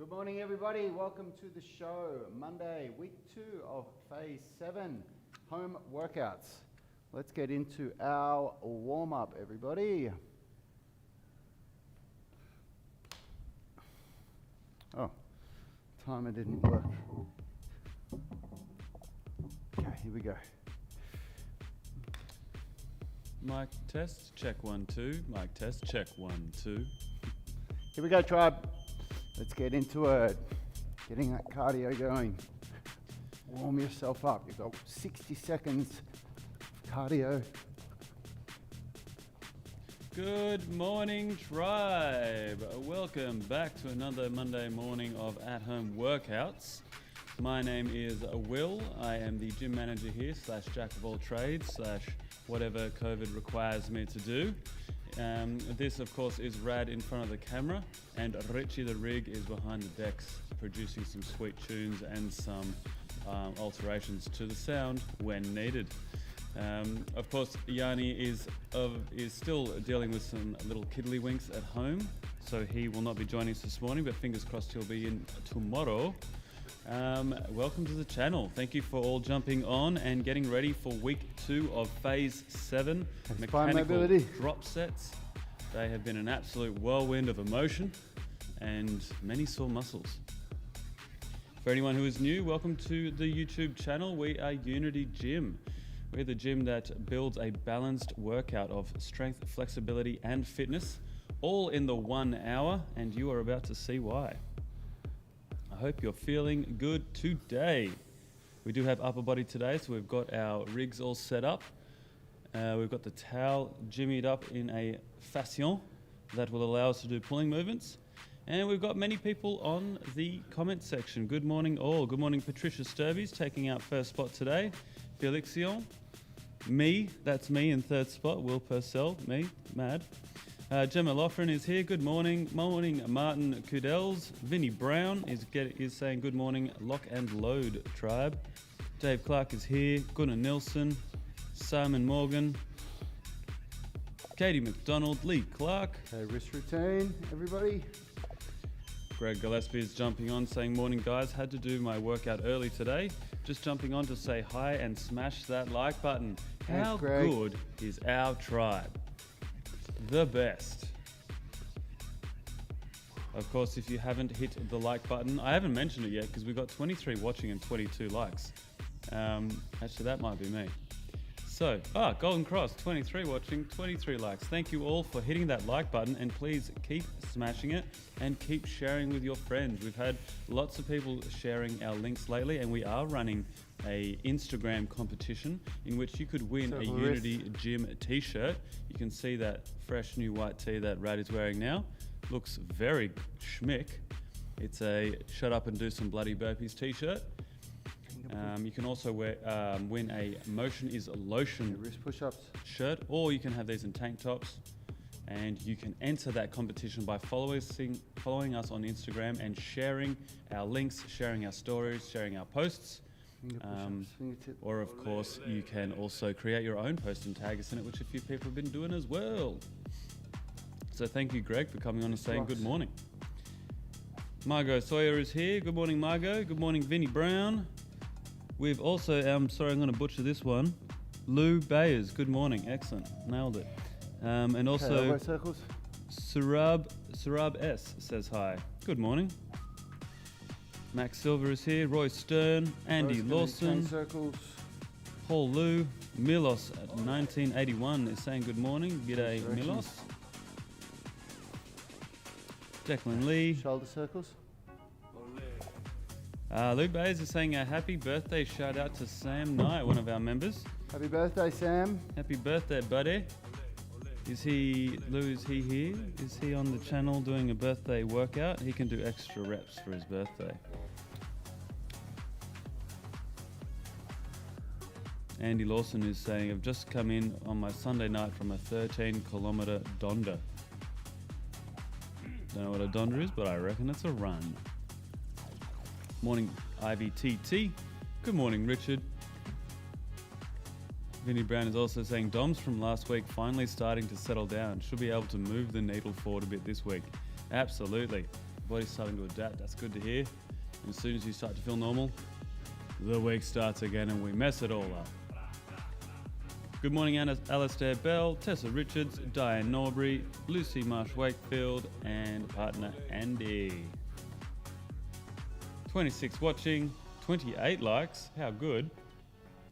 Good morning, everybody. Welcome to the show. Monday, week 2 of phase 7, home workouts. Let's get into our warm-up, everybody. Oh, timer didn't work. Okay, here we go. Mic test, check 1, 2. Mic test, check 1, 2. Here we go, tribe. Let's get into it. Getting that cardio going. Warm yourself up. You've got 60 seconds of cardio. Good morning, tribe. Welcome back to another Monday morning of at-home workouts. My name is Will. I am the gym manager here, / jack of all trades, / whatever COVID requires me to do. This, of course, is Rad in front of the camera, and Richie the Rig is behind the decks, producing some sweet tunes and some alterations to the sound when needed. Of course, Yanni is still dealing with some little kiddlywinks at home, so he will not be joining us this morning, but fingers crossed he'll be in tomorrow. Welcome to the channel. Thank you for all jumping on and getting ready for week 2 of phase 7 mechanical drop sets. They have been an absolute whirlwind of emotion and many sore muscles. For anyone who is new, welcome to the YouTube channel. We are Unity Gym. We're the gym that builds a balanced workout of strength, flexibility and fitness, all in the 1 hour, and you are about to see why. I hope you're feeling good today. We do have upper body today, so we've got our rigs all set up. We've got the towel jimmied up in a fascion that will allow us to do pulling movements. And we've got many people on the comment section. Good morning all. Good morning Patricia Sturbies taking out first spot today. Felixion. Me, that's me in third spot. Will Purcell, me, mad. Gemma Loughran is here. Good morning. Morning, Martin Kudels. Vinnie Brown is saying good morning, lock and load tribe. Dave Clark is here. Gunnar Nilsson. Simon Morgan. Katie McDonald. Lee Clark. Okay, wrist routine, everybody. Greg Gillespie is jumping on saying morning guys, had to do my workout early today. Just jumping on to say hi and smash that like button. Thanks, How Greg. good is our tribe? The best. Of course, if you haven't hit the like button, I haven't mentioned it yet because we've got 23 watching and 22 likes. Actually, that might be me. So, Golden Cross, 23 watching, 23 likes. Thank you all for hitting that like button, and please keep smashing it and keep sharing with your friends. We've had lots of people sharing our links lately, and we are running a Instagram competition in which you could win a Unity Gym t-shirt. You can see that fresh new white tee that Rad is wearing now. Looks very schmick. It's a shut up and do some bloody burpees t-shirt. You can also win a Motion is Lotion wrist push-ups shirt, or you can have these in tank tops. And you can enter that competition by following us on Instagram and sharing our links, sharing our stories, sharing our posts. Or of course, you can also create your own post and tag us in it, which a few people have been doing as well. So thank you, Greg, for coming on and saying good morning. Margot Sawyer is here. Good morning, Margot. Good morning, Vinnie Brown. We've also, sorry, I'm going to butcher this one. Lou Bayers. Good morning. Excellent. Nailed it. And also, Surab S says hi. Good morning. Max Silver is here. Roy Stern. Andy Lawson. Paul Lou. Milos at 1981 is saying good morning. G'day, Milos. Declan Lee. Shoulder circles. Luke Bayes is saying a happy birthday shout out to Sam Knight, one of our members. Happy birthday, Sam. Happy birthday, buddy. Is he here? Is he on the channel doing a birthday workout? He can do extra reps for his birthday. Andy Lawson is saying, I've just come in on my Sunday night from a 13-kilometer donder. Don't know what a donder is, but I reckon it's a run. Morning, IVTT. Good morning, Richard. Vinnie Brown is also saying, DOMs from last week finally starting to settle down. Should be able to move the needle forward a bit this week. Absolutely. Body's starting to adapt. That's good to hear. And as soon as you start to feel normal, the week starts again and we mess it all up. Good morning, Alistair Bell, Tessa Richards, Diane Norbury, Lucy Marsh-Wakefield, and partner Andy. 26 watching, 28 likes. How good.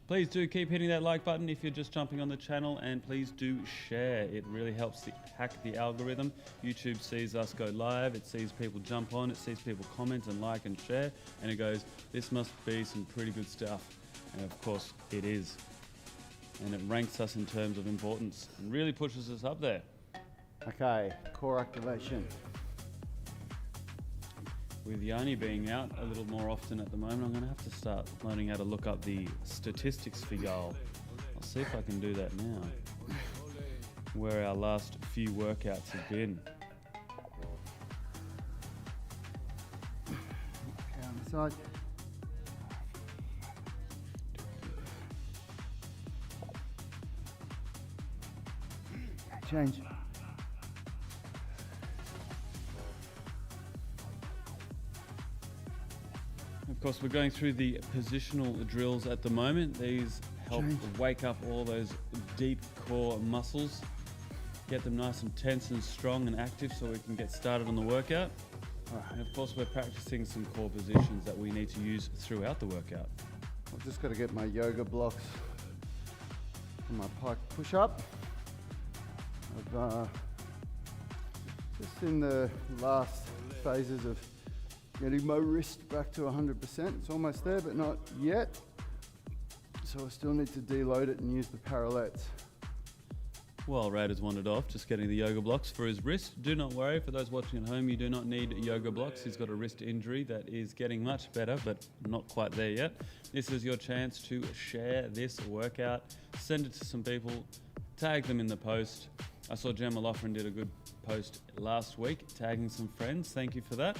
Please do keep hitting that like button if you're just jumping on the channel, and please do share. It really helps hack the algorithm. YouTube sees us go live, it sees people jump on, it sees people comment and like and share, and it goes, this must be some pretty good stuff. And of course it is. And it ranks us in terms of importance and really pushes us up there. Okay, core activation. With Yanni being out a little more often at the moment, I'm going to have to start learning how to look up the statistics for y'all. I'll see if I can do that now, where our last few workouts have been. Okay, on the side. Change. Of course, we're going through the positional drills at the moment. These help wake up all those deep core muscles, get them nice and tense and strong and active so we can get started on the workout. And of course, we're practicing some core positions that we need to use throughout the workout. I've just got to get my yoga blocks and my pike push-up. I've just in the last phases of getting my wrist back to 100%. It's almost there, but not yet. So I still need to deload it and use the parallettes. While Rad has wandered off, just getting the yoga blocks for his wrist. Do not worry, for those watching at home, you do not need yoga blocks. He's got a wrist injury that is getting much better, but not quite there yet. This is your chance to share this workout, send it to some people, tag them in the post. I saw Gemma Loughran did a good post last week, tagging some friends. Thank you for that.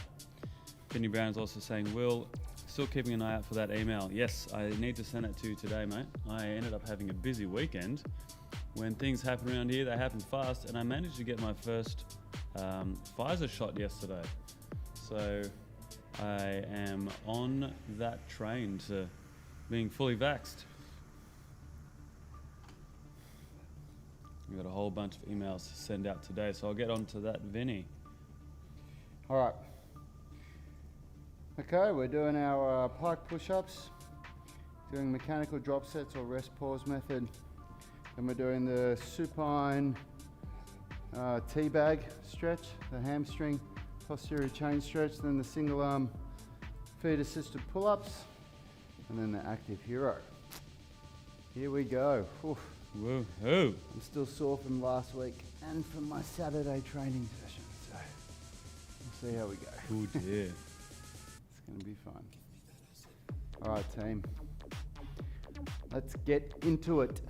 Kenny Brown's also saying, Will, still keeping an eye out for that email. Yes, I need to send it to you today, mate. I ended up having a busy weekend. When things happen around here, they happen fast, and I managed to get my first Pfizer shot yesterday. So I am on that train to being fully vaxxed. We've got a whole bunch of emails to send out today, so I'll get on to that, Vinny. All right. Okay, we're doing our pike push-ups, doing mechanical drop sets or rest pause method. Then we're doing the supine teabag stretch, the hamstring posterior chain stretch, then the single arm feet assisted pull-ups, and then the active hero. Here we go. Oof. Woohoo! I'm still sore from last week and from my Saturday training session, so we'll see how we go. Oh dear. It's going to be fun. All right, team. Let's get into it.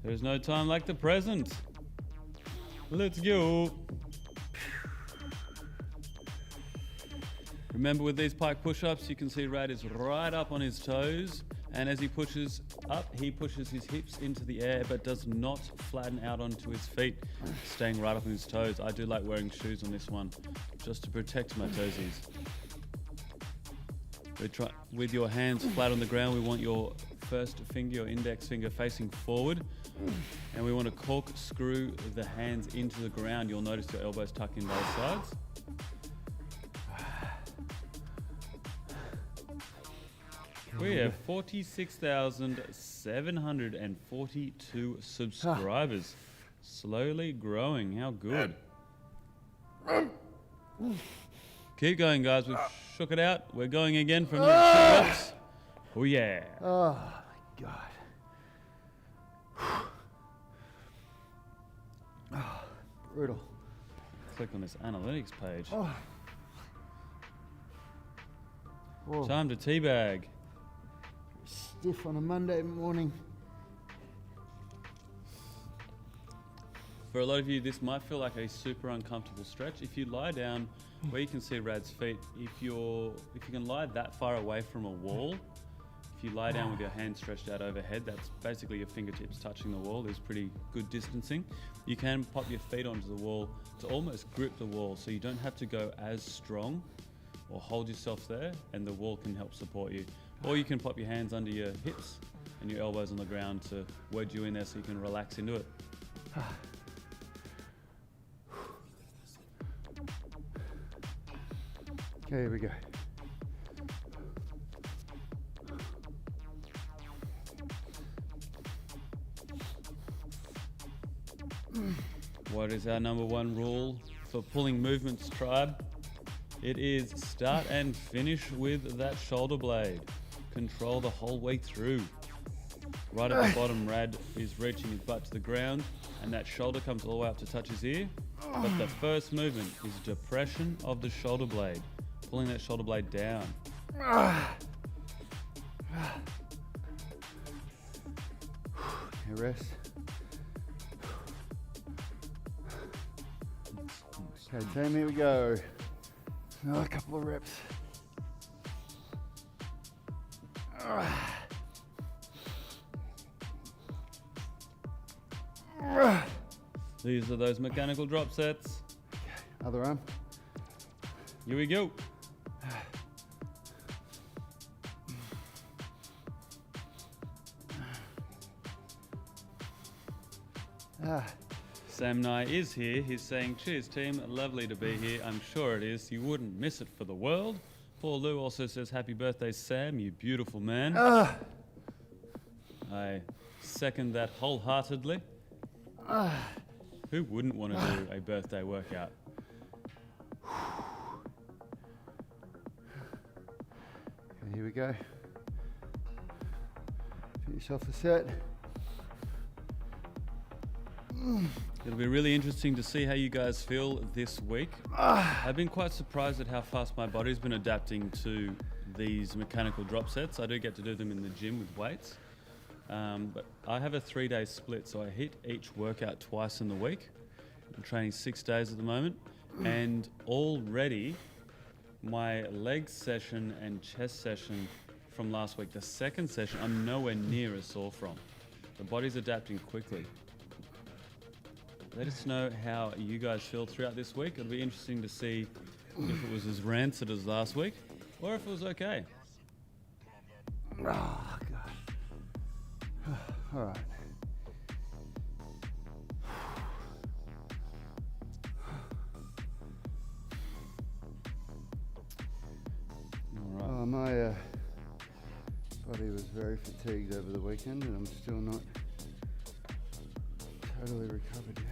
There's no time like the present. Let's go. Remember, with these pike push-ups, you can see Rad is right up on his toes. And as he pushes up, he pushes his hips into the air, but does not flatten out onto his feet, staying right up on his toes. I do like wearing shoes on this one, just to protect my toesies. With your hands flat on the ground, we want your first finger, your index finger, facing forward. And we want to corkscrew the hands into the ground. You'll notice your elbows tuck in both sides. We have 46,742 subscribers. Slowly growing. How good. Keep going, guys. We've shook it out. We're going again for another 2 reps. Oh, yeah. Oh, my God. Oh, brutal. Click on this analytics page. Oh. Whoa. Time to teabag. Stiff on a Monday morning. For a lot of you, this might feel like a super uncomfortable stretch. If you lie down where you can see Rad's feet, if you can lie that far away from a wall, if if you lie down with your hands stretched out overhead, that's basically your fingertips touching the wall. There's pretty good distancing. You can pop your feet onto the wall to almost grip the wall, so you don't have to go as strong, or hold yourself there, and the wall can help support you. Or you can pop your hands under your hips and your elbows on the ground to wedge you in there so you can relax into it. Okay, here we go. What is our number one rule for pulling movements, tribe? It is start and finish with that shoulder blade. Control the whole way through. Right at the bottom, Rad is reaching his butt to the ground, and that shoulder comes all the way up to touch his ear. But the first movement is depression of the shoulder blade, pulling that shoulder blade down. Okay, rest. Okay, team, here we go. Another couple of reps. These are those mechanical drop sets. Other arm. Here we go. Sam Nye is here. He's saying, cheers team, lovely to be here. I'm sure it is. You wouldn't miss it for the world. Paul Lou also says, happy birthday, Sam, you beautiful man. I second that wholeheartedly. Who wouldn't want to do a birthday workout? Okay, here we go. Finish off the set. It'll be really interesting to see how you guys feel this week. I've been quite surprised at how fast my body's been adapting to these mechanical drop sets. I do get to do them in the gym with weights. But I have a 3-day split, so I hit each workout twice in the week. I'm training 6 days at the moment, and already my leg session and chest session from last week, the second session, I'm nowhere near as sore from. The body's adapting quickly. Let us know how you guys feel throughout this week. It'll be interesting to see if it was as rancid as last week, or if it was okay. Oh, God. All right. Oh, my body was very fatigued over the weekend, and I'm still not totally recovered yet.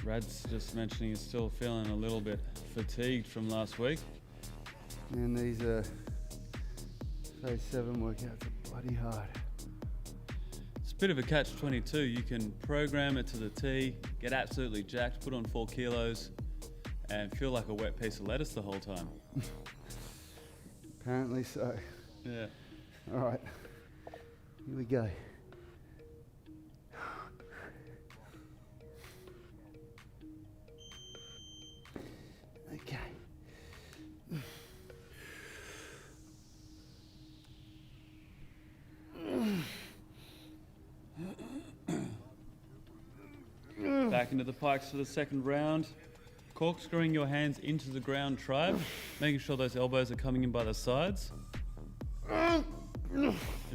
Rad's just mentioning he's still feeling a little bit fatigued from last week. And these phase 7 workouts are bloody hard. It's a bit of a catch-22. You can program it to the T, get absolutely jacked, put on 4 kilos, and feel like a wet piece of lettuce the whole time. Apparently so. Yeah. All right, here we go. Okay. Back into the pikes for the second round. Corkscrewing your hands into the ground, tribe. Making sure those elbows are coming in by the sides. And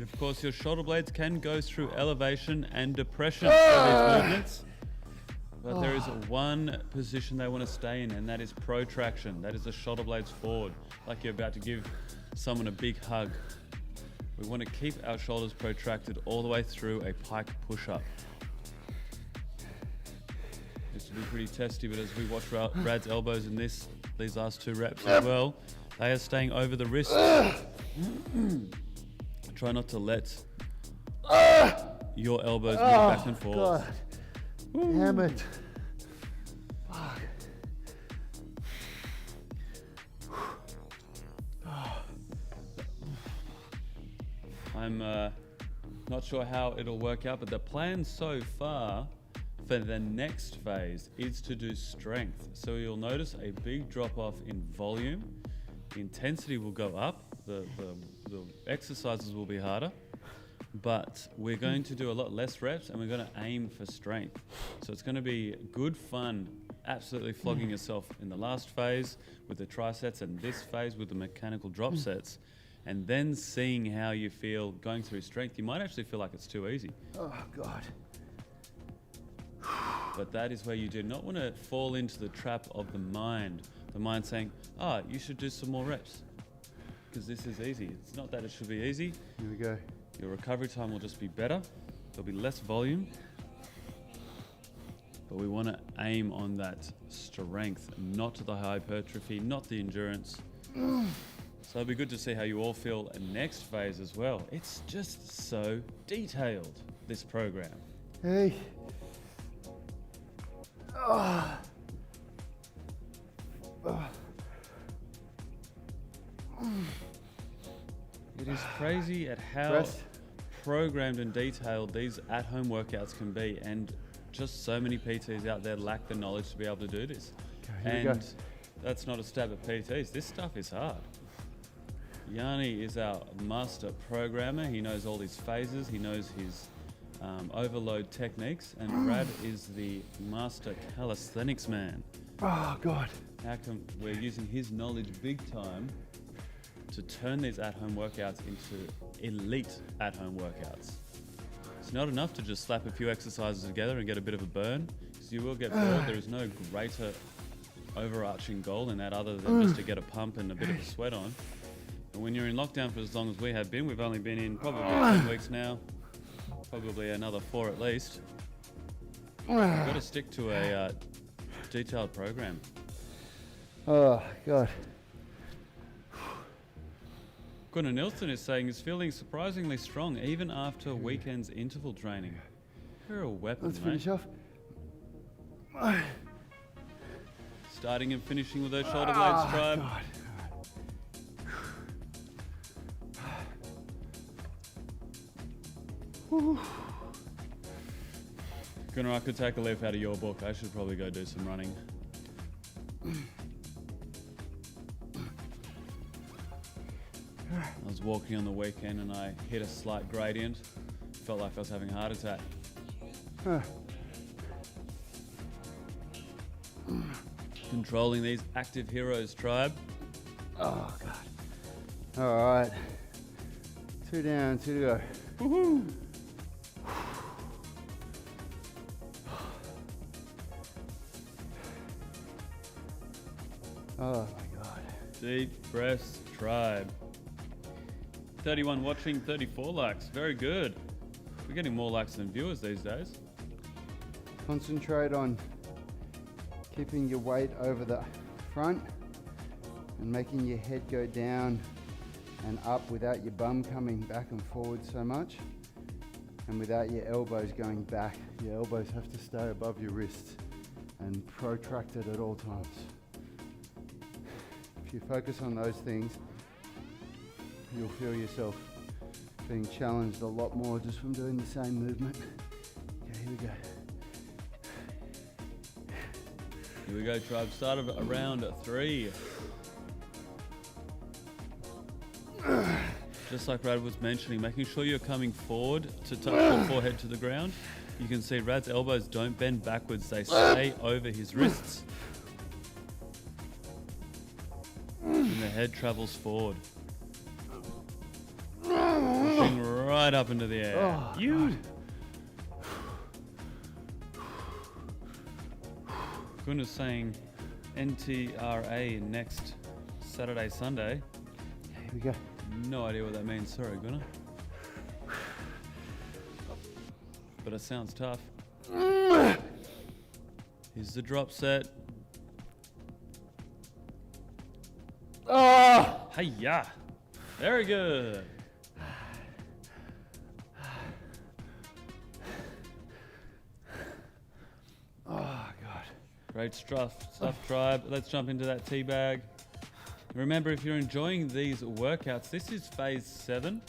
of course, your shoulder blades can go through elevation and depression for these movements. But there is one position they want to stay in, and that is protraction. That is the shoulder blades forward, like you're about to give someone a big hug. We want to keep our shoulders protracted all the way through a pike push-up. This will be pretty testy, but as we watch Rad's elbows in these last 2 reps as well, they are staying over the wrist. Try not to let your elbows move back and forth. God. Damn it. Fuck. I'm not sure how it'll work out, but the plan so far for the next phase is to do strength. So you'll notice a big drop off in volume The intensity will go up, the exercises will be harder, but we're going to do a lot less reps and we're going to aim for strength. So it's going to be good fun, absolutely flogging yourself in the last phase with the trisets and this phase with the mechanical drop sets, and then seeing how you feel going through strength. You might actually feel like it's too easy. Oh, God. But that is where you do not want to fall into the trap of the mind. The mind saying, you should do some more reps because this is easy. It's not that it should be easy. Here we go. Your recovery time will just be better. There'll be less volume. But we want to aim on that strength, not to the hypertrophy, not the endurance. So it'll be good to see how you all feel in next phase as well. It's just so detailed, this program. Hey. Oh. Oh. It is crazy at how programmed and detailed these at-home workouts can be, and just so many PTs out there lack the knowledge to be able to do this. Okay, and that's not a stab at PTs. This stuff is hard. Yanni is our master programmer. He knows all these phases. He knows his overload techniques, and Brad is the master calisthenics man. Oh, God. How come we're using his knowledge big time to turn these at-home workouts into elite at-home workouts? It's not enough to just slap a few exercises together and get a bit of a burn, because you will get bored. There is no greater overarching goal in that other than just to get a pump and a bit of a sweat on. And when you're in lockdown for as long as we have been, we've only been in probably 10 weeks now, probably another 4 at least. You've got to stick to a detailed program. Oh, God. Gunnar Nilsson is saying he's feeling surprisingly strong even after weekend's interval training. You're a weapon, Let's mate. finish off. Starting and finishing with those shoulder blades, tribe. God. Gunnar, I could take a leaf out of your book. I should probably go do some running. I was walking on the weekend and I hit a slight gradient. Felt like I was having a heart attack. Controlling these active heroes, tribe. Oh, God. All right. 2 down, 2 to go. Woohoo! Oh, my God. Deep breaths, tribe. 31 watching, 34 likes. Very good. We're getting more likes than viewers these days. Concentrate on keeping your weight over the front and making your head go down and up without your bum coming back and forward so much, and without your elbows going back. Your elbows have to stay above your wrists and protracted at all times. If you focus on those things, you'll feel yourself being challenged a lot more just from doing the same movement. Okay, here we go. Here we go, tribe. Start of around 3. Just like Rad was mentioning, making sure you're coming forward to touch your forehead to the ground. You can see Rad's elbows don't bend backwards, they stay over his wrists. And the head travels forward. Pushing right up into the air. Oh, you! Gunnar's saying NTRA next Saturday, Sunday. Here we go. No idea what that means. Sorry, Gunnar. But it sounds tough. Here's the drop set. Oh! Hiya! Very good. Oh, God. Great stuff, tribe. Let's jump into that tea bag. Remember, if you're enjoying these workouts, this is phase 7.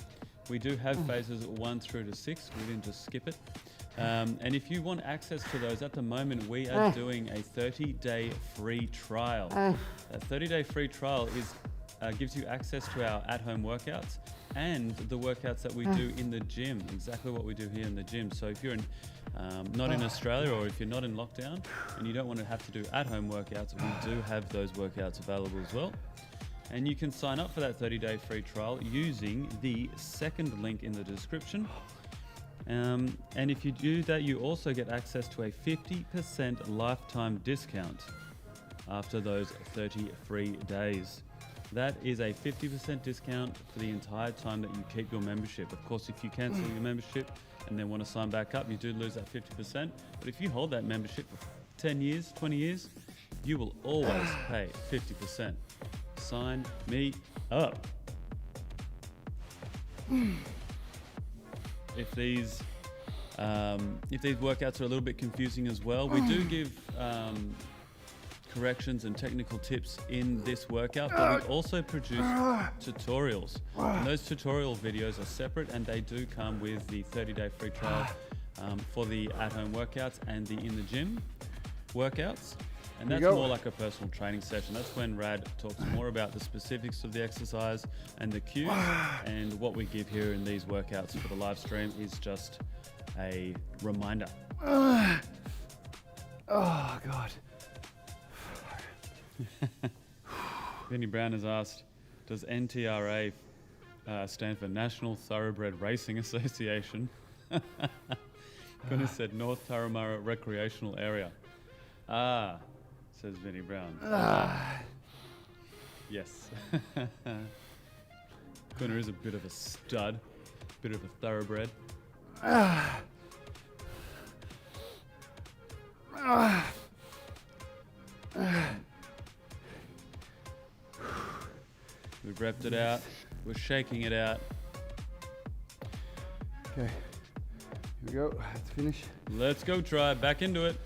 We do have phases 1 through to 6. We didn't just skip it. And if you want access to those, at the moment we are doing a 30-day free trial. That 30-day free trial is gives you access to our at-home workouts and the workouts that we do in the gym, exactly what we do here in the gym. So if you're not in Australia, or if you're not in lockdown and you don't want to have to do at-home workouts, we do have those workouts available as well. And you can sign up for that 30-day free trial using the second link in the description. And if you do that, you also get access to a 50% lifetime discount after those 30 free days. That is a 50% discount for the entire time that you keep your membership. Of course, if you cancel your membership and then want to sign back up, you do lose that 50%. But if you hold that membership for 10 years, 20 years, you will always pay 50%. Sign me up. If these workouts are a little bit confusing as well, we do give corrections and technical tips in this workout, but we also produce tutorials. And those tutorial videos are separate, and they do come with the 30-day free trial for the at-home workouts and the in the gym workouts. And that's more like a personal training session. That's when Rad talks more about the specifics of the exercise and the cues. And what we give here in these workouts for the live stream is just a reminder. Oh, God. Vinny Brown has asked, does NTRA stand for National Thoroughbred Racing Association? Goodness said North Turramurra Recreational Area. Says Vinny Brown. Yes. Gunnar is a bit of a stud, bit of a thoroughbred. We've repped it out. We're shaking it out. Okay, here we go. Let's finish. Let's go, Tribe. Back into it.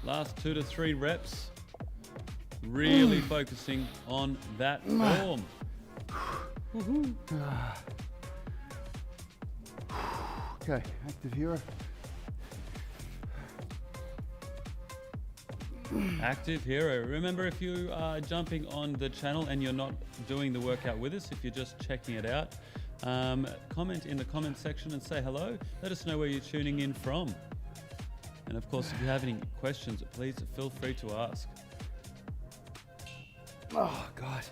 Last 2 to 3 reps. Really focusing on that form. Okay, active hero. Active hero. Remember, if you are jumping on the channel and you're not doing the workout with us, if you're just checking it out, comment in the comment section and say hello. Let us know where you're tuning in from. And of course, if you have any questions, please feel free to ask. Oh, God.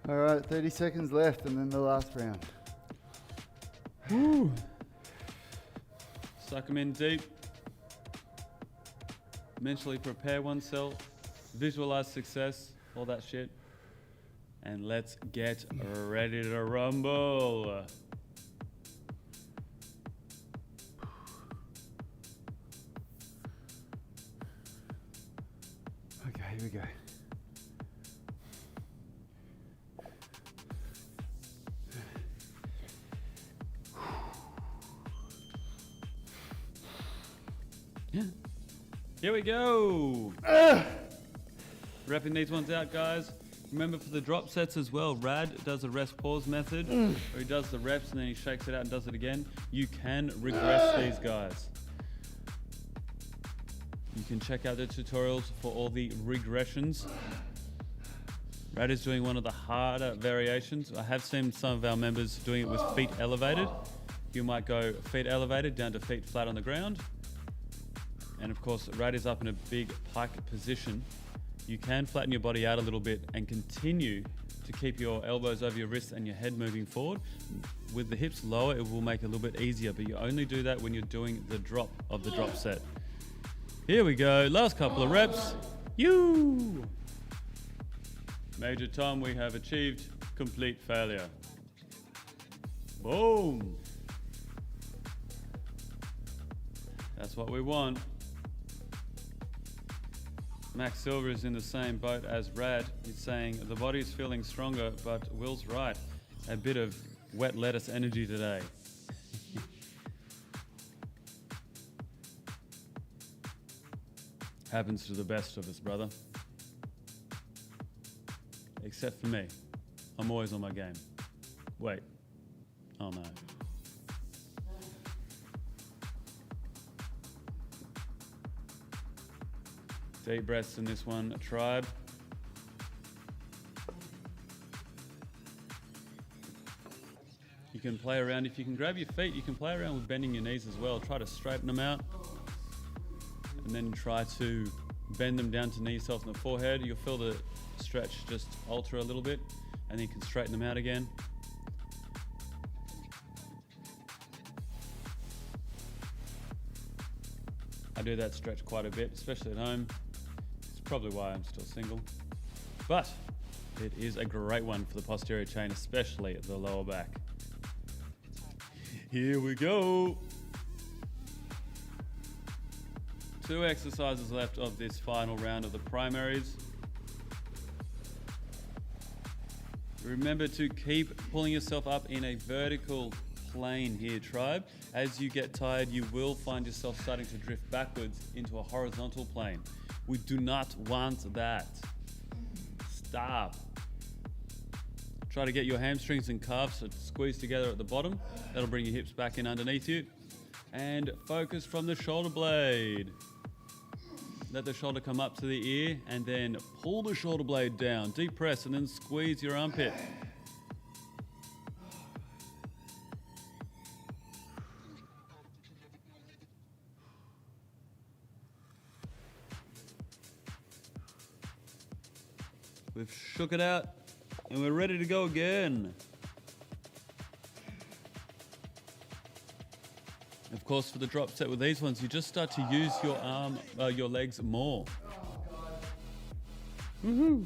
All right, 30 seconds left and then the last round. Woo. Suck them in deep. Mentally prepare oneself. Visualize success. All that shit. And let's get ready to rumble. Okay, here we go. Here we go. Repping these ones out, guys. Remember, for the drop sets as well, Rad does a rest pause method where he does the reps and then he shakes it out and does it again. You can regress these guys. You can check out the tutorials for all the regressions. Rad is doing one of the harder variations. I have seen some of our members doing it with feet elevated. You might go feet elevated down to feet flat on the ground. And of course, Rad is up in a big pike position. You can flatten your body out a little bit and continue to keep your elbows over your wrists and your head moving forward. With the hips lower, it will make it a little bit easier, but you only do that when you're doing the drop of the drop set. Here we go, last couple of reps. Major Tom, we have achieved complete failure. Boom. That's what we want. Max Silver is in the same boat as Rad. He's saying the body's feeling stronger, but Will's right. A bit of wet lettuce energy today. Happens to the best of us, brother. Except for me. I'm always on my game. Wait. Oh no. Deep breaths in this one, tribe. You can play around. If you can grab your feet, you can play around with bending your knees as well. Try to straighten them out. And then try to bend them down to knee yourself in the forehead. You'll feel the stretch just alter a little bit. And then you can straighten them out again. I do that stretch quite a bit, especially at home. It's probably why I'm still single. But it is a great one for the posterior chain, especially at the lower back. Here we go. 2 exercises left of this final round of the primaries. Remember to keep pulling yourself up in a vertical plane here, tribe. As you get tired, you will find yourself starting to drift backwards into a horizontal plane. We do not want that. Stop. Try to get your hamstrings and calves to squeeze together at the bottom. That'll bring your hips back in underneath you. And focus from the shoulder blade. Let the shoulder come up to the ear and then pull the shoulder blade down. Deep press and then squeeze your armpit. We've shook it out and we're ready to go again. Of course, for the drop set with these ones, you just start to use your legs more. Woohoo!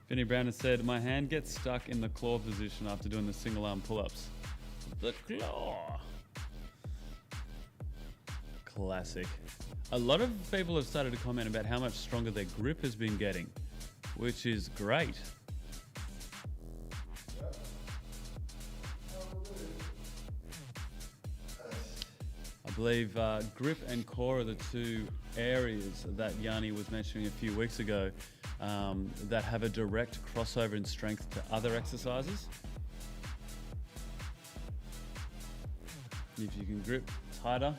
Vinny Brown has said, my hand gets stuck in the claw position after doing the single arm pull-ups. The claw. Classic. A lot of people have started to comment about how much stronger their grip has been getting, which is great. I believe grip and core are the 2 areas that Yanni was mentioning a few weeks ago that have a direct crossover in strength to other exercises. If you can grip tighter,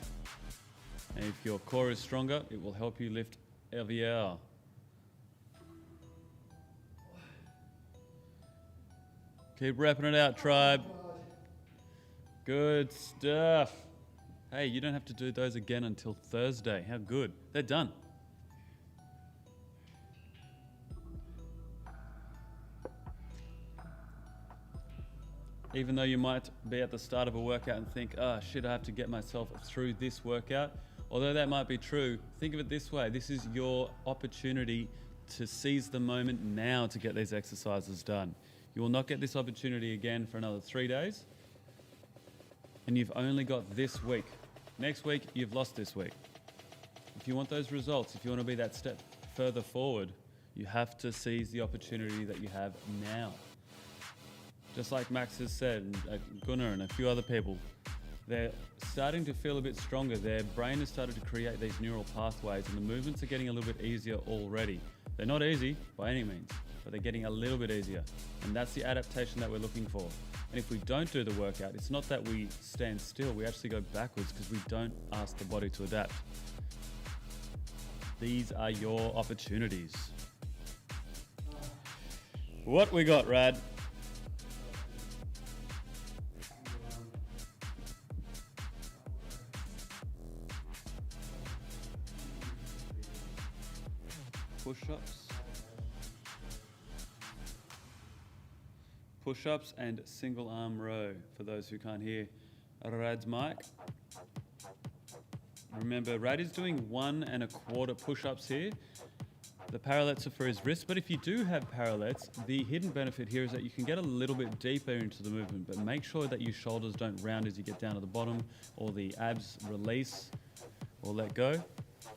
and if your core is stronger, it will help you lift heavier. Keep wrapping it out, tribe. Good stuff. Hey, you don't have to do those again until Thursday. How good. They're done. Even though you might be at the start of a workout and think, oh shit, I have to get myself through this workout. Although that might be true, think of it this way. This is your opportunity to seize the moment now to get these exercises done. You will not get this opportunity again for another 3 days. And you've only got this week. Next week, you've lost this week. If you want those results, if you want to be that step further forward, you have to seize the opportunity that you have now. Just like Max has said, and Gunnar and a few other people, they're starting to feel a bit stronger. Their brain has started to create these neural pathways and the movements are getting a little bit easier already. They're not easy by any means, but they're getting a little bit easier. And that's the adaptation that we're looking for. And if we don't do the workout, it's not that we stand still, we actually go backwards because we don't ask the body to adapt. These are your opportunities. What we got, Rad? Push-ups. Push-ups and single arm row for those who can't hear Rad's mic. Remember, Rad is doing 1 1/4 push-ups here. The parallettes are for his wrists, but if you do have parallettes, the hidden benefit here is that you can get a little bit deeper into the movement, but make sure that your shoulders don't round as you get down to the bottom or the abs release or let go.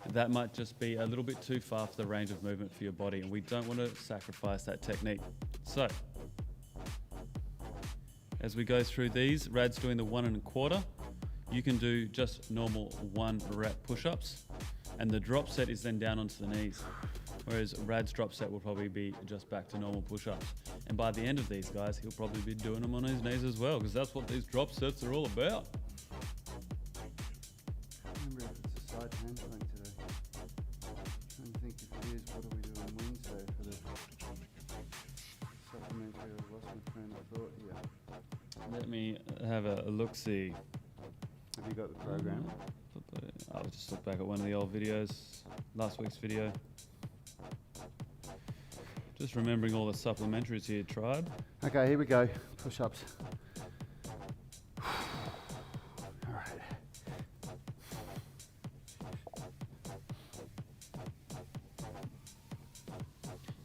That might just be a little bit too far for the range of movement for your body, and we don't want to sacrifice that technique. So, as we go through these, Rad's doing the 1 1/4. you can do just normal 1 rep push-ups, and the drop set is then down onto the knees. Whereas Rad's drop set will probably be just back to normal push-ups. And by the end of these guys, he'll probably be doing them on his knees as well, because that's what these drop sets are all about. I can't remember if it's a side hand plank today. I'm trying to think if it is, what do we do on Wednesday for the supplementary? I've lost my train of thought here. Let me have a look-see. Have you got the program? I'll just look back at one of the old videos, last week's video. Just remembering all the supplementaries here, tribe. Okay, here we go. Push-ups. All right.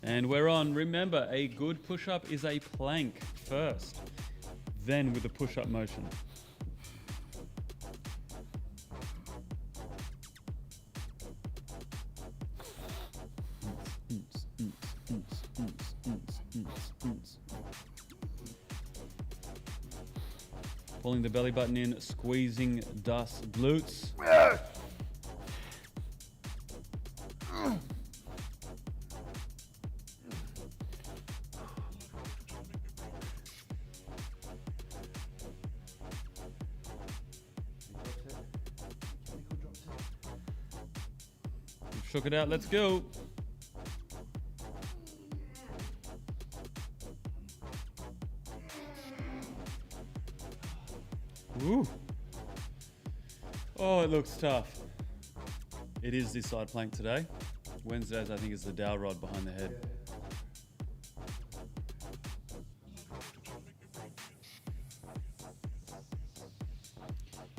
And we're on. Remember, a good push-up is a plank first, then with the push-up motion. Pulling the belly button in, squeezing dust glutes. Shook it out, let's go. Woo. Oh, it looks tough. It is this side plank today. Wednesdays, I think, is the dowel rod behind the head.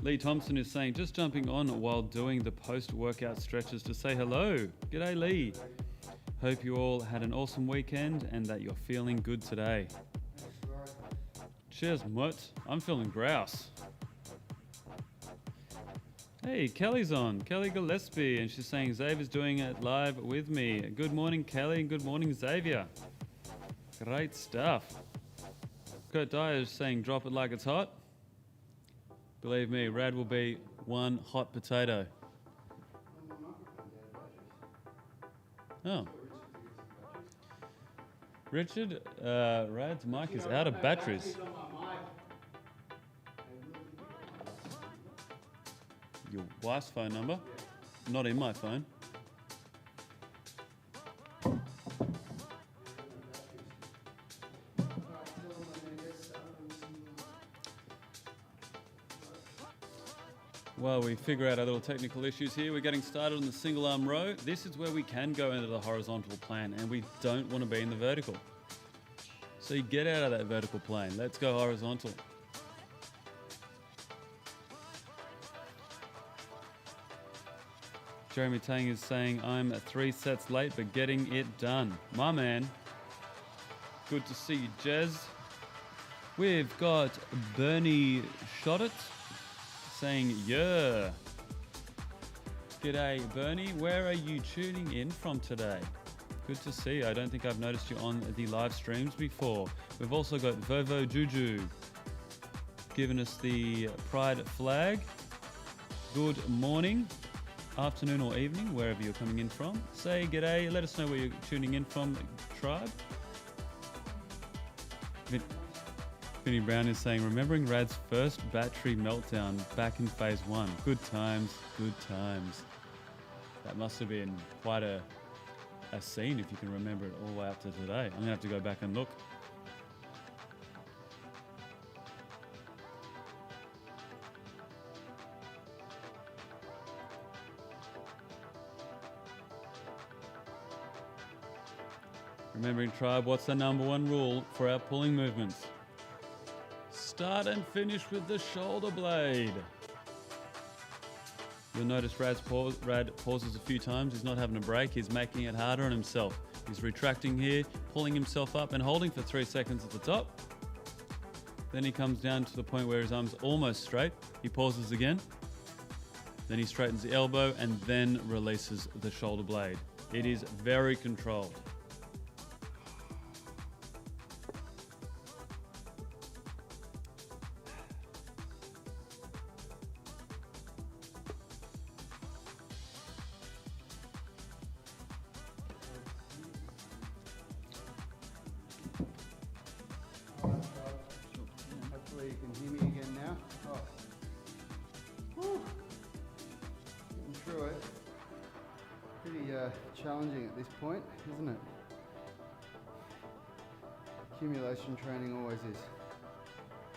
Lee Thompson is saying, just jumping on while doing the post-workout stretches to say hello. G'day, Lee. Hope you all had an awesome weekend and that you're feeling good today. Cheers, mutt. I'm feeling grouse. Hey, Kelly's on. Kelly Gillespie, and she's saying Xavier's doing it live with me. Good morning, Kelly, and good morning, Xavier. Great stuff. Kurt Dyer is saying drop it like it's hot. Believe me, Rad will be one hot potato. Oh. Richard, Rad's mic is out of batteries. Your wife's phone number? Not in my phone. While we figure out our little technical issues here, we're getting started on the single arm row. This is where we can go into the horizontal plane and we don't want to be in the vertical. So you get out of that vertical plane. Let's go horizontal. Jeremy Tang is saying, I'm 3 sets late, but getting it done. My man. Good to see you, Jez. We've got Bernie Shottit saying, yeah. G'day, Bernie. Where are you tuning in from today? Good to see you. I don't think I've noticed you on the live streams before. We've also got Vovo Juju giving us the pride flag. Good morning, afternoon or evening, wherever you're coming in from. Say g'day. Let us know where you're tuning in from, tribe. Vinny Brown is saying, remembering Rad's first battery meltdown back in phase 1. Good times, good times. That must have been quite a scene if you can remember it all the way up to today. I'm going to have to go back and look. Remembering, tribe, what's the #1 rule for our pulling movements? Start and finish with the shoulder blade. You'll notice Rad pauses a few times. He's not having a break. He's making it harder on himself. He's retracting here, pulling himself up and holding for 3 seconds at the top. Then he comes down to the point where his arm's almost straight. He pauses again. Then he straightens the elbow and then releases the shoulder blade. It is very controlled. challenging at this point, isn't it? Accumulation training always is,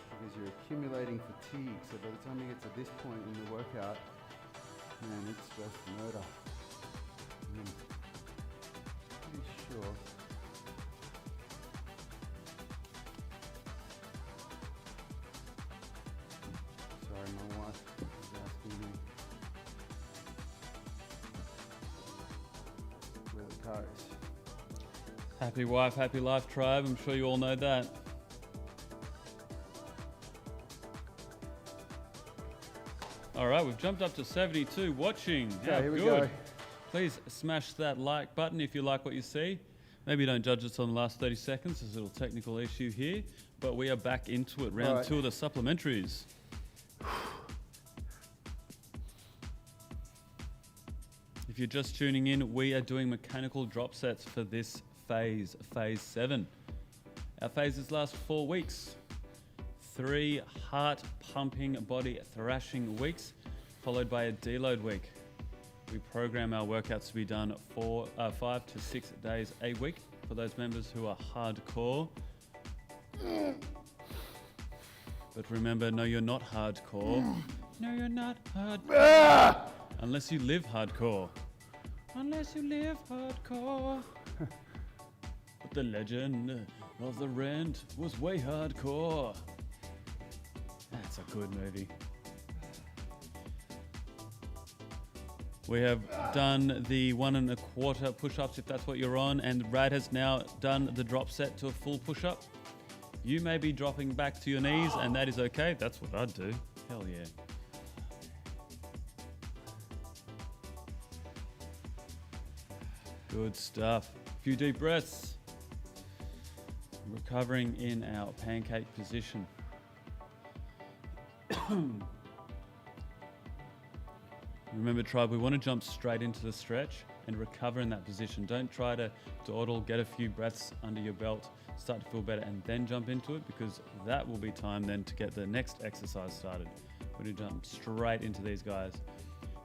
because you're accumulating fatigue. So by the time you get to this point in the workout, man, it's just murder. Pretty sure. Sorry, my wife is asking me where the car is. Happy wife, happy life, tribe. I'm sure you all know that. All right, we've jumped up to 72 watching. Okay, here we good. go. Please smash that like button if you like what you see. Maybe don't judge us on the last 30 seconds. There's a little technical issue here, but we are back into it. Round 2 of the supplementaries. If you're just tuning in, we are doing mechanical drop sets for this phase 7. Our phases last 4 weeks. 3 heart pumping, body thrashing weeks, followed by a deload week. We program our workouts to be done 5 to 6 days a week for those members who are hardcore. But remember, no, you're not hardcore. No, you're not hardcore. Unless you live hardcore. Unless you live hardcore. But the legend of the Rent was way hardcore. That's a good movie. We have done the 1 1/4 push-ups if that's what you're on, and Brad has now done the drop set to a full push-up. You may be dropping back to your knees, and that is okay. That's what I'd do. Hell yeah. Good stuff. A few deep breaths. Recovering in our pancake position. Remember, tribe, we want to jump straight into the stretch and recover in that position. Don't try to dawdle, get a few breaths under your belt, start to feel better, and then jump into it, because that will be time then to get the next exercise started. We're going to jump straight into these guys.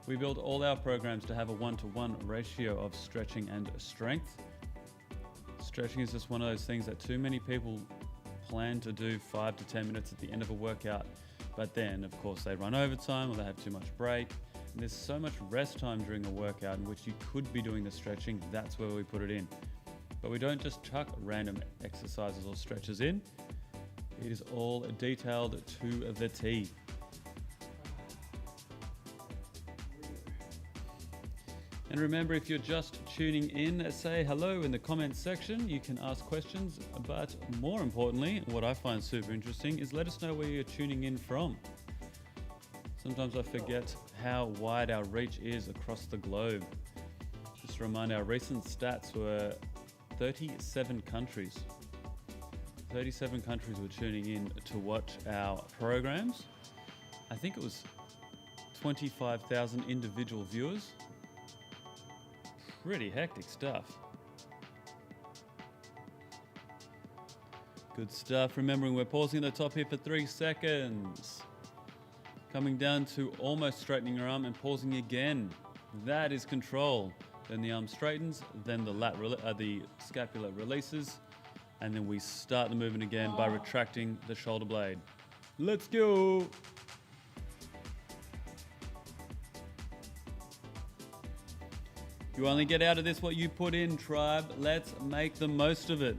We build all our programs to have a 1-to-1 ratio of stretching and strength. Stretching is just one of those things that too many people plan to do 5 to 10 minutes at the end of a workout, but then of course they run overtime or they have too much break. And there's so much rest time during a workout in which you could be doing the stretching. That's where we put it in. But we don't just chuck random exercises or stretches in. It is all detailed to the T. And remember, if you're just tuning in, say hello in the comments section. You can ask questions, but more importantly, what I find super interesting is let us know where you're tuning in from. Sometimes I forget how wide our reach is across the globe. Just to remind, our recent stats were 37 countries. 37 countries were tuning in to watch our programs. I think it was 25,000 individual viewers. Pretty hectic stuff. Good stuff. Remembering we're pausing at the top here for 3 seconds. Coming down to almost straightening your arm and pausing again. That is control. Then the arm straightens, then the scapula releases, and then we start the movement again by retracting the shoulder blade. Let's go. You only get out of this what you put in, tribe. Let's make the most of it.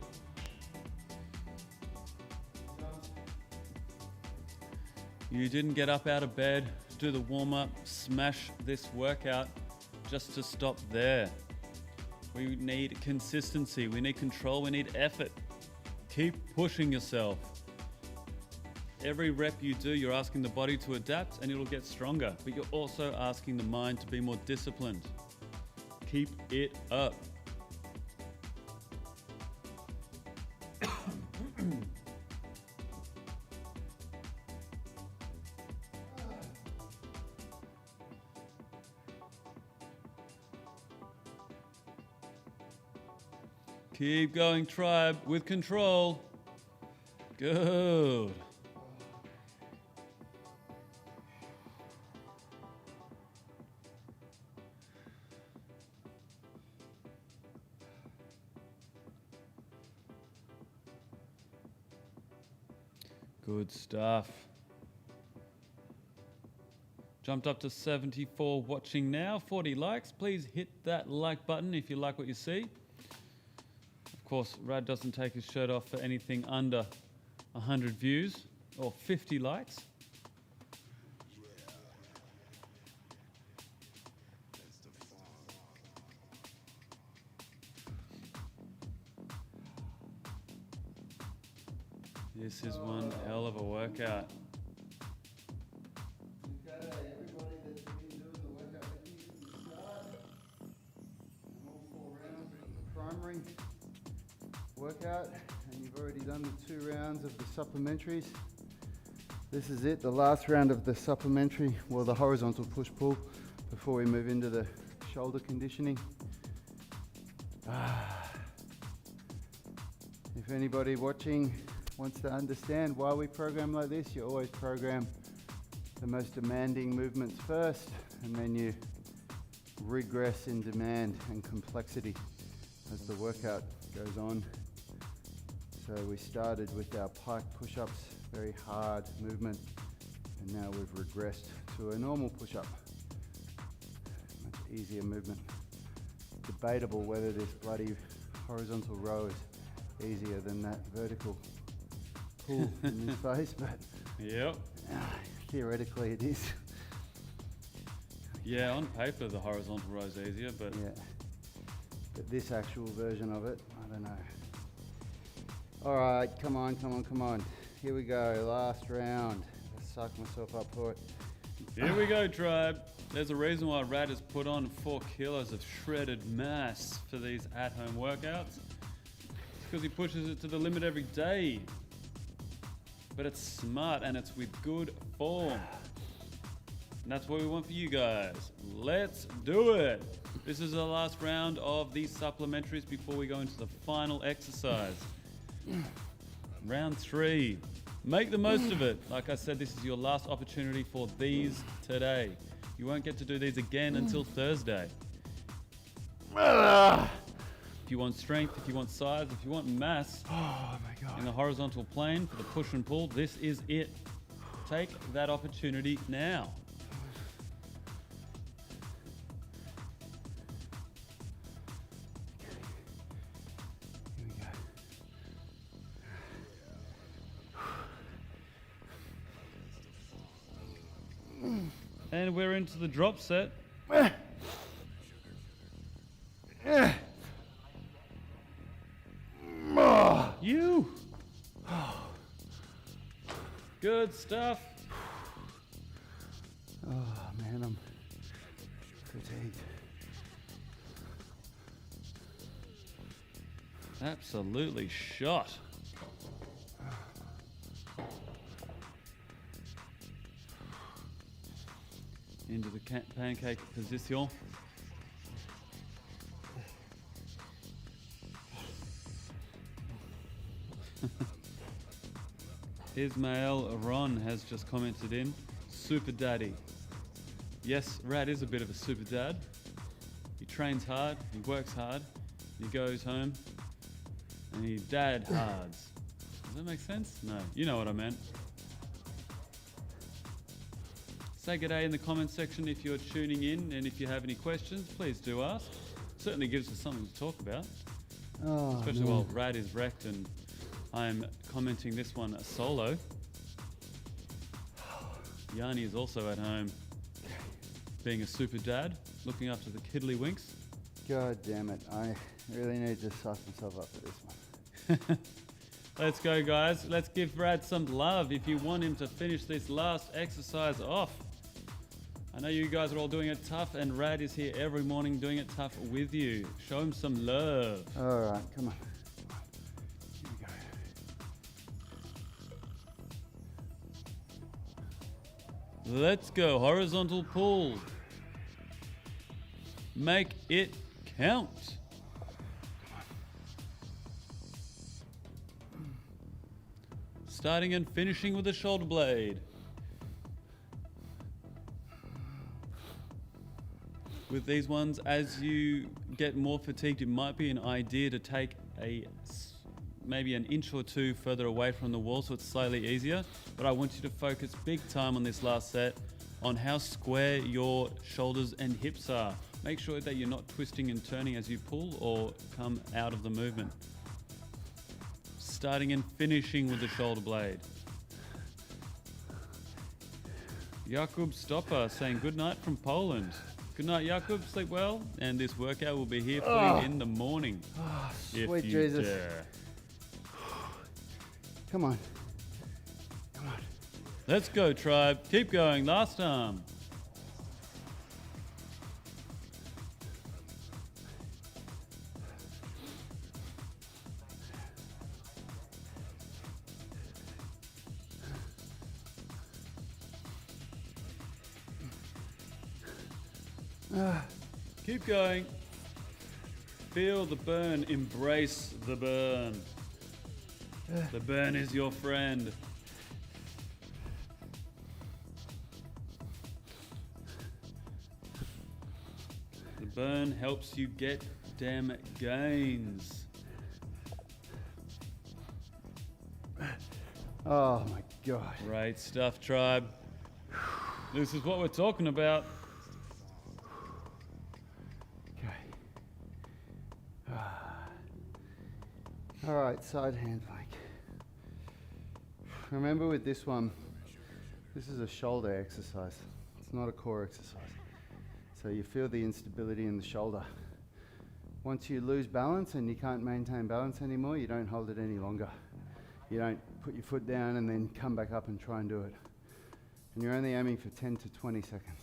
You didn't get up out of bed, do the warm-up, smash this workout just to stop there. We need consistency, we need control, we need effort. Keep pushing yourself. Every rep you do, you're asking the body to adapt and it'll get stronger, but you're also asking the mind to be more disciplined. Keep it up. Keep going, tribe, with control. Good. Good stuff. Jumped up to 74 watching now, 40 likes. Please hit that like button if you like what you see. Of course, Rad doesn't take his shirt off for anything under 100 views or 50 likes. This is one hell of a workout. Okay, everybody that's been doing the workout with you from the start, and all 4 rounds of the primary workout, and you've already done the 2 rounds of the supplementaries. This is it, the last round of the supplementary, well, the horizontal push-pull, before we move into the shoulder conditioning. If anybody watching wants to understand why we program like this, you always program the most demanding movements first, and then you regress in demand and complexity as the workout goes on. So we started with our pike push-ups, very hard movement, and now we've regressed to a normal push-up, much easier movement. Debatable whether this bloody horizontal row is easier than that vertical pull in this face, but Yep. Theoretically it is. Yeah, on paper the horizontal row is easier, but Yeah. But this actual version of it, I don't know. All right, come on. Here we go, last round. I psyched myself up for it. here we go, tribe. There's a reason why Rad has put on 4 kilos of shredded mass for these at-home workouts. It's because he pushes it to the limit every day. But it's smart and it's with good form. And that's what we want for you guys. Let's do it. This is the last round of these supplementaries before we go into the final exercise. Round 3. Make the most of it. Like I said, this is your last opportunity for these today. You won't get to do these again until Thursday. If you want strength, if you want size, if you want mass in the horizontal plane for the push and pull, this is it. Take that opportunity now. Here we go. And we're into the drop set. You. Good stuff. Oh man, I'm fatigued. Absolutely shot. Into the pancake position. Ismail Ron has just commented in, super daddy. Yes, Rad is a bit of a super dad. He trains hard, he works hard, he goes home, and he dad hards. Does that make sense? No, you know what I meant. Say g'day in the comments section if you're tuning in, and if you have any questions, please do ask. Certainly gives us something to talk about, especially while Rad is wrecked and I'm commenting this one solo. Yanni is also at home, being a super dad, looking after the kiddlywinks. God damn it, I really need to psych myself up for this one. Let's go, guys. Let's give Rad some love if you want him to finish this last exercise off. I know you guys are all doing it tough, and Rad is here every morning doing it tough with you. Show him some love. All right, come on. Here we go. Let's go. Horizontal pull. Make it count. Starting and finishing with the shoulder blade. With these ones, as you get more fatigued, it might be an idea to take a maybe an inch or two further away from the wall, so it's slightly easier. But I want you to focus big time on this last set on how square your shoulders and hips are. Make sure that you're not twisting and turning as you pull or come out of the movement. Starting and finishing with the shoulder blade. Jakub Stopper saying good night from Poland. Good night, Jakub. Sleep well. And this workout will be here for you in the morning. Sweet if you Jesus. dare. Come on. Come on. Let's go, tribe. Keep going. Last arm. Keep going. Feel the burn. Embrace the burn. The burn is your friend. The burn helps you get damn gains. Oh my God. Great stuff, tribe. This is what we're talking about. All right, side hand plank. Remember with this one, this is a shoulder exercise. It's not a core exercise. So you feel the instability in the shoulder. Once you lose balance and you can't maintain balance anymore, you don't hold it any longer. You don't put your foot down and then come back up and try and do it. And you're only aiming for 10 to 20 seconds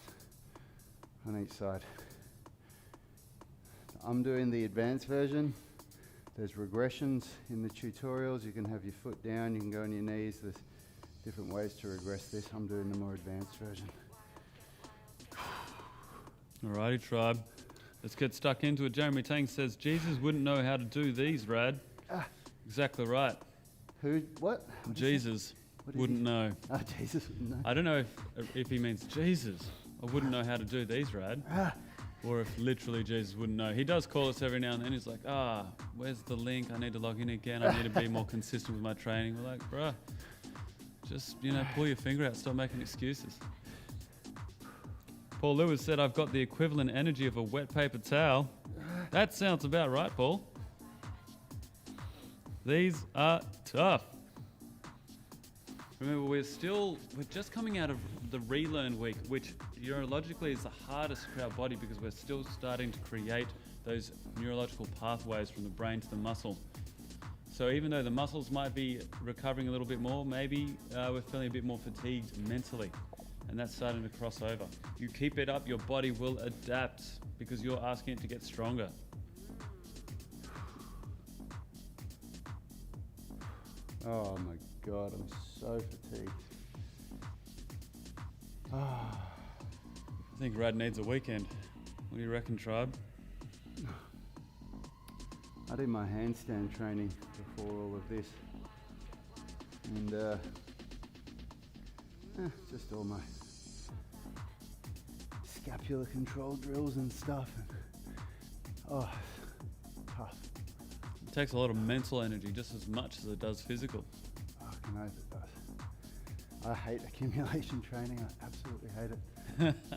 on each side. I'm doing the advanced version. There's regressions in the tutorials. You can have your foot down, you can go on your knees. There's different ways to regress this. I'm doing the more advanced version. Alrighty, tribe. Let's get stuck into it. Jeremy Tang says, Jesus wouldn't know how to do these, Rad. Exactly right. Who? What? Jesus wouldn't know. Oh, Jesus wouldn't know. I don't know if he means Jesus. I wouldn't know how to do these, Rad. Or if literally Jesus wouldn't know. He does call us every now and then. He's like, where's the link? I need to log in again. I need to be more consistent with my training. We're like, bruh, just, pull your finger out. Stop making excuses. Paul Lewis said, I've got the equivalent energy of a wet paper towel. That sounds about right, Paul. These are tough. Remember, we're just coming out of the relearn week, which neurologically is the hardest for our body because we're still starting to create those neurological pathways from the brain to the muscle. So even though the muscles might be recovering a little bit more, maybe we're feeling a bit more fatigued mentally, and that's starting to cross over. You keep it up, your body will adapt because you're asking it to get stronger. Oh my God, I'm so fatigued. I think Rad needs a weekend. What do you reckon, tribe? I did my handstand training before all of this. And just all my scapular control drills and stuff. And, tough. It takes a lot of mental energy just as much as it does physical. Fucking oath it does. I hate accumulation training. I absolutely hate it.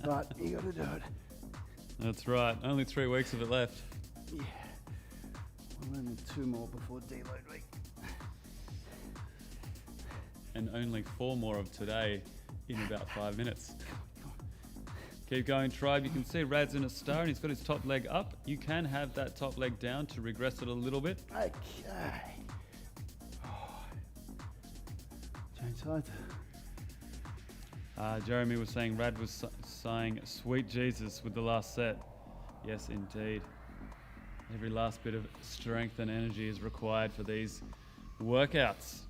But you got to do it. That's right. Only 3 weeks of it left. Yeah. Well, only 2 more before deload week. And only 4 more of today in about 5 minutes. Keep going, tribe. You can see Rad's in a star and he's got his top leg up. You can have that top leg down to regress it a little bit. Okay. Change sides. Jeremy was saying Rad was saying sweet Jesus with the last set. Yes, indeed. Every last bit of strength and energy is required for these workouts.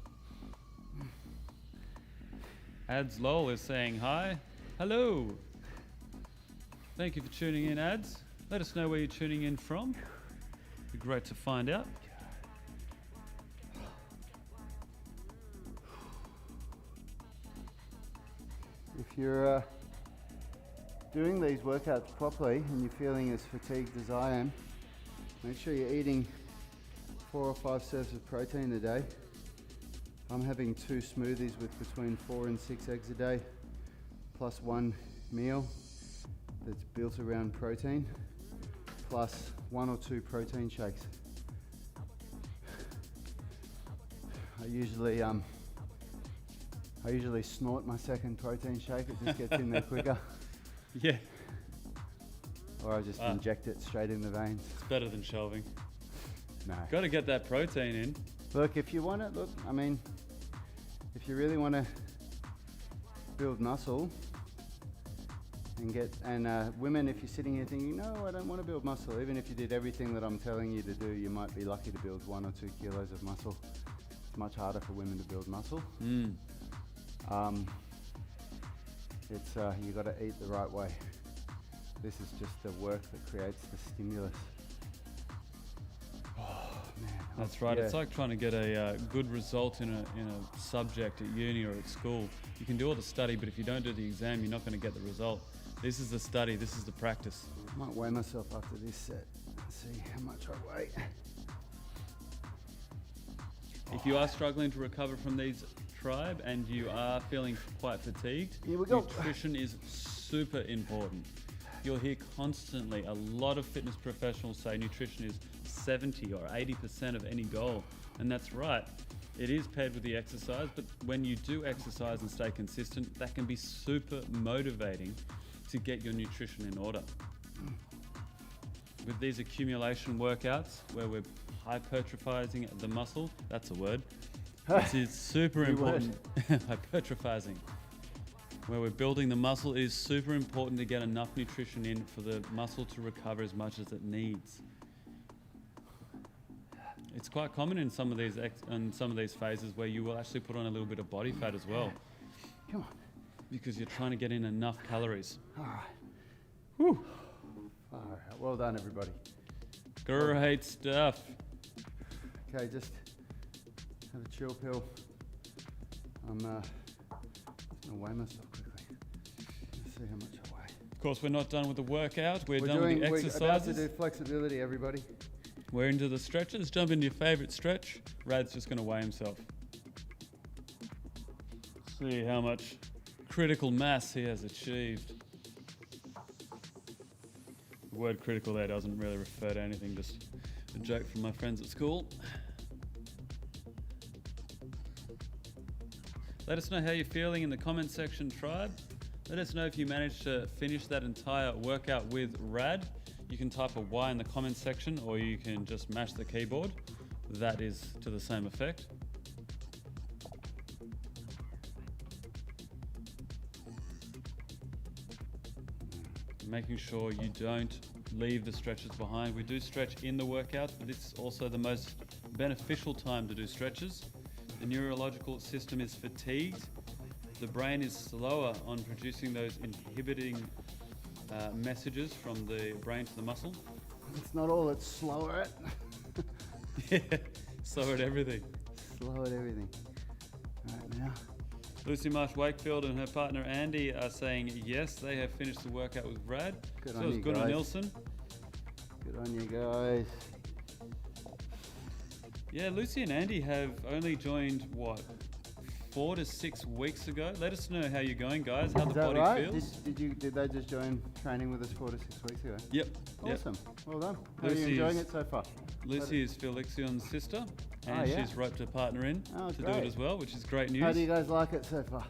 Ads Lowell is saying hi. Hello. Thank you for tuning in, Ads. Let us know where you're tuning in from. It'd be great to find out. If you're doing these workouts properly and you're feeling as fatigued as I am, make sure you're eating 4 or 5 serves of protein a day. I'm having 2 smoothies with between 4 and 6 eggs a day, plus 1 meal that's built around protein, plus 1 or 2 protein shakes. I usually snort my second protein shake. It just gets in there quicker. Yeah. Or I just inject it straight in the veins. It's better than shelving. No. Got to get that protein in. Look, if you want it, if you really want to build muscle and women, if you're sitting here thinking, no, I don't want to build muscle, even if you did everything that I'm telling you to do, you might be lucky to build 1 or 2 kilos of muscle. It's much harder for women to build muscle. You got to eat the right way. This is just the work that creates the stimulus. Oh man, that's right. Yeah. It's like trying to get a good result in a subject at uni or at school. You can do all the study, but if you don't do the exam, you're not going to get the result. This is the study. This is the practice. I might weigh myself after this set and see how much I weigh. If you are struggling to recover from these, Tribe, and you are feeling quite fatigued, here we go. Nutrition is super important. You'll hear constantly a lot of fitness professionals say nutrition is 70 or 80% of any goal, and that's right. It is paired with the exercise, but when you do exercise and stay consistent, that can be super motivating to get your nutrition in order. With these accumulation workouts where we're hypertrophizing the muscle, that's a word. This is super important. Hypertrophizing. Where we're building the muscle, it is super important to get enough nutrition in for the muscle to recover as much as it needs. It's quite common in some of these phases where you will actually put on a little bit of body fat as well. Come on. Because you're trying to get in enough calories. All right. Whew. All right. Well done, everybody. Great stuff. Okay, just have a chill pill. I'm gonna weigh myself quickly. Let's see how much I weigh. Of course, we're not done with the workout. We're done with the exercises. We're about to do flexibility, everybody. We're into the stretches. Jump into your favourite stretch. Rad's just going to weigh himself. See how much critical mass he has achieved. The word critical there doesn't really refer to anything, just a joke from my friends at school. Let us know how you're feeling in the comment section, Tribe. Let us know if you managed to finish that entire workout with Rad. You can type a Y in the comment section, or you can just mash the keyboard. That is to the same effect. Making sure you don't leave the stretches behind. We do stretch in the workout, but it's also the most beneficial time to do stretches. The neurological system is fatigued. The brain is slower on producing those inhibiting messages from the brain to the muscle. It's not all it's slower at. Yeah, slower at everything. Slow at everything. All right, now. Lucy Marsh Wakefield and her partner Andy are saying yes, they have finished the workout with Brad. Good so on it was you good guys. on Nilsson. Good on you guys. Yeah, Lucy and Andy have only joined, 4 to 6 weeks ago. Let us know how you're going, guys, how Is the that body right? feels. Did they just join training with us 4 to 6 weeks ago? Yep. Awesome. Well done. How are Lucy's- you enjoying it so far? Lucy is Felixion's sister, and yeah. she's roped her partner in to do great. it as well, which is great news. How do you guys like it so far?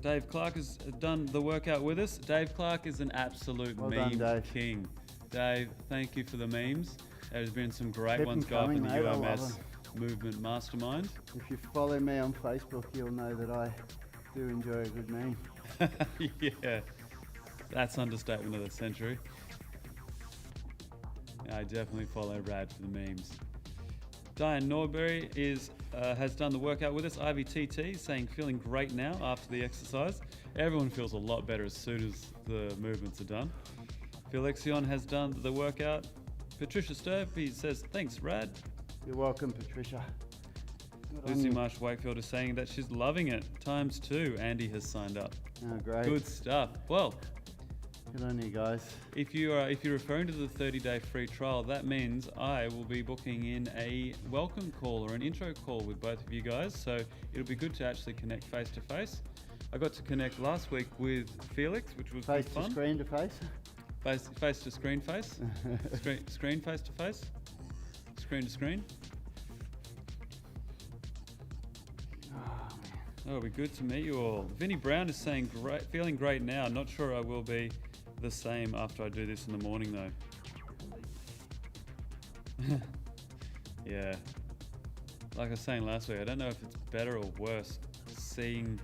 Dave Clark has done the workout with us. Dave Clark is an absolute Well meme done, Dave. king. Dave, thank you for the memes. There's been some great Keep ones them go up in coming, the mate. I love UMS movement mastermind. If you follow me on Facebook, you'll know that I do enjoy a good meme. Yeah, that's understatement of the century. I definitely follow Rad for the memes. Diane Norbury has done the workout with us. IVTT saying feeling great now after the exercise. Everyone feels a lot better as soon as the movements are done. Felixion has done the workout. Patricia Sturpey says thanks, Rad. You're welcome, Patricia. Good on Lucy you. Marsh Wakefield is saying that she's loving it. ×2. Andy has signed up. Oh, great. Good stuff. Well, Good on you guys. If you're referring to the 30-day free trial, that means I will be booking in a welcome call or an intro call with both of you guys. So it'll be good to actually connect face to face. I got to connect last week with Felix, which was Face good to fun. screen to face. Face to screen face. Screen face to face. Screen to screen. Oh, it'll be good to meet you all. Vinny Brown is saying, great, feeling great now. Not sure I will be the same after I do this in the morning though. Yeah. Like I was saying last week, I don't know if it's better or worse seeing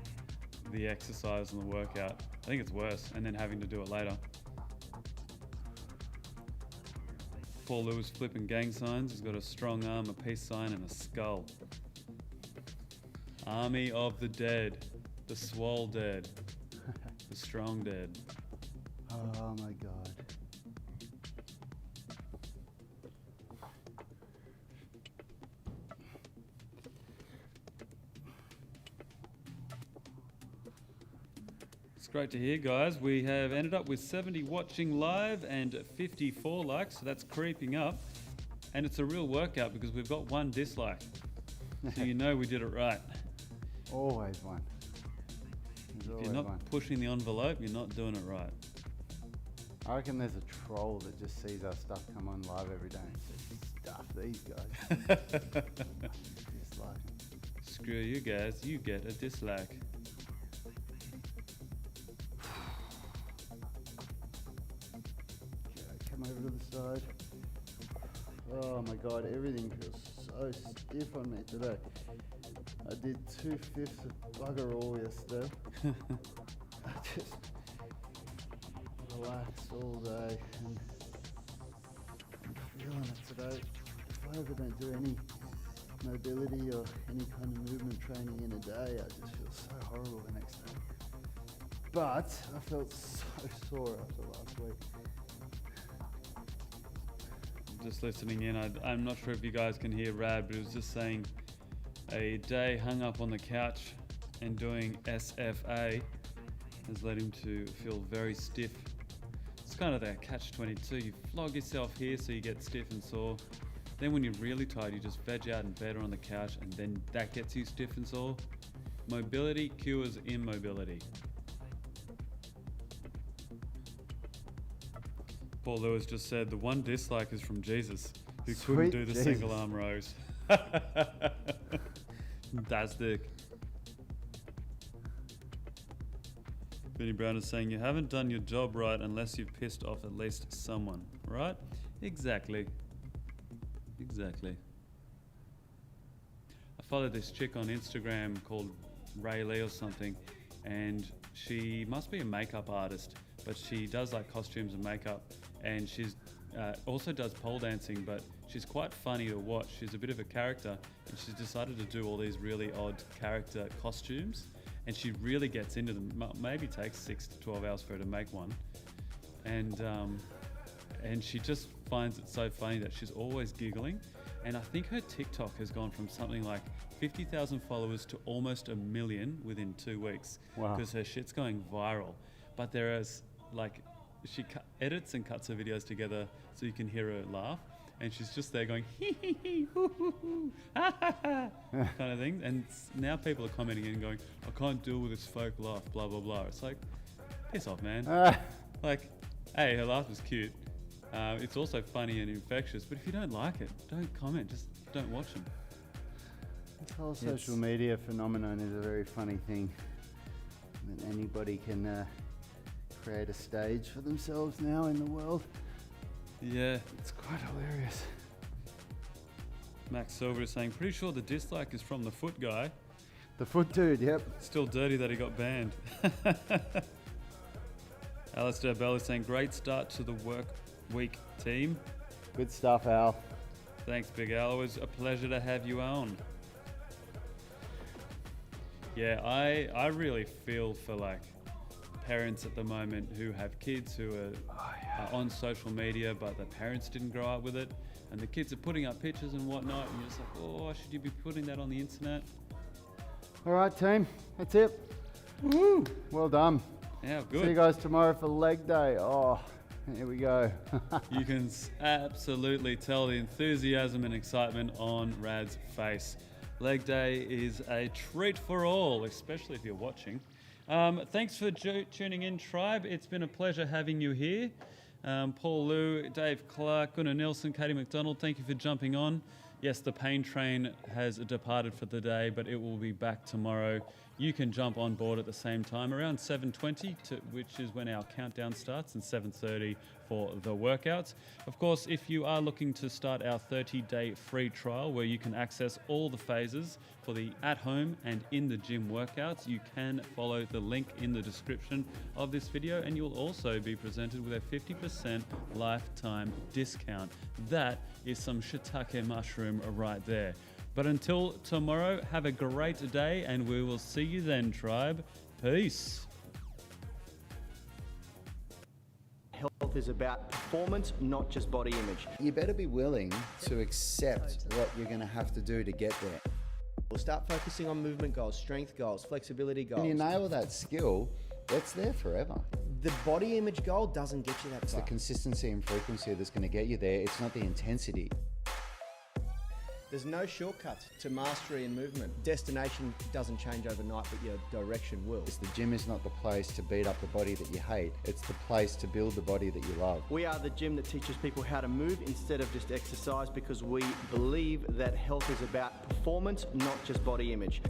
the exercise and the workout. I think it's worse, and then having to do it later. Paul Lewis flipping gang signs. He's got a strong arm, a peace sign, and a skull. Army of the dead. The swole dead. The strong dead. Oh my God. It's great to hear, guys. We have ended up with 70 watching live and 54 likes, so that's creeping up. And it's a real workout because we've got one dislike. So you know we did it right. Always one. If you're not pushing the envelope, you're not doing it right. I reckon there's a troll that just sees our stuff come on live every day and says, stuff these guys. Dislike 'em. Screw you guys, you get a dislike. Okay, come over to the side. Oh my God, everything feels so stiff on me today. I did 2/5 of bugger all yesterday. I just relaxed all day and I'm feeling it today. If I ever don't do any mobility or any kind of movement training in a day, I just feel so horrible the next day. But I felt so sore after last week. Just listening in, I'm not sure if you guys can hear Rad, but it was just saying a day hung up on the couch and doing SFA has led him to feel very stiff. It's kind of that catch-22. You flog yourself here so you get stiff and sore. Then when you're really tired, you just veg out in bed or on the couch, and then that gets you stiff and sore. Mobility cures immobility. Paul Lewis just said the one dislike is from Jesus, who couldn't do the Jesus. single arm rows. Fantastic. Benny Brown is saying you haven't done your job right unless you've pissed off at least someone, right? Exactly. Exactly. I followed this chick on Instagram called Ray Lee or something, and she must be a makeup artist, but she does like costumes and makeup, and she's also does pole dancing, but she's quite funny to watch. She's a bit of a character, and she's decided to do all these really odd character costumes, and she really gets into them. Maybe takes 6 to 12 hours for her to make one, and she just finds it so funny that she's always giggling. And I think her TikTok has gone from something like 50,000 followers to almost 1 million within 2 weeks. Wow. Because her shit's going viral. But there is like, she edits and cuts her videos together so you can hear her laugh. And she's just there going, hee hee hee, hoo hoo hoo, ha ha ha, kind of thing. And now people are commenting and going, I can't deal with this fake laugh, blah, blah, blah. It's like, piss off, man. Like, hey, her laugh was cute. It's also funny and infectious, but if you don't like it, don't comment, just don't watch them. This whole social media phenomenon is a very funny thing. I mean, anybody can create a stage for themselves now in the world. Yeah. It's quite hilarious. Max Silver is saying, pretty sure the dislike is from the foot guy. The foot dude, yep. Still dirty that he got banned. Alistair Bell is saying, great start to the work week, team. Good stuff, Al. Thanks, Big Al. Always a pleasure to have you on. Yeah, I really feel for like parents at the moment who have kids who are on social media, but their parents didn't grow up with it, and the kids are putting up pictures and whatnot, and you're just like, oh, should you be putting that on the internet? All right, team. That's it. Woo! Well done. Yeah, See you good. guys tomorrow for leg day. Oh, here we go. You can absolutely tell the enthusiasm and excitement on Rad's face. Leg day is a treat for all, especially if you're watching. Thanks for tuning in, Tribe. It's been a pleasure having you here. Paul Liu, Dave Clark, Gunnar Nilsson, Katie McDonald, thank you for jumping on. Yes, the pain train has departed for the day, but it will be back tomorrow. You can jump on board at the same time, around 7:20, which is when our countdown starts, and 7:30 for the workouts. Of course, if you are looking to start our 30-day free trial where you can access all the phases for the at-home and in the gym workouts, you can follow the link in the description of this video, and you'll also be presented with a 50% lifetime discount. That is some shiitake mushroom right there. But until tomorrow, have a great day, and we will see you then, Tribe. Peace. Health is about performance, not just body image. You better be willing to accept what you're going to have to do to get there. We'll start focusing on movement goals, strength goals, flexibility goals. When you nail that skill, it's there forever. The body image goal doesn't get you that It's the far. consistency and frequency that's going to get you there. It's not the intensity. There's no shortcuts to mastery and movement. Destination doesn't change overnight, but your direction will. The gym is not the place to beat up the body that you hate. It's the place to build the body that you love. We are the gym that teaches people how to move instead of just exercise, because we believe that health is about performance, not just body image.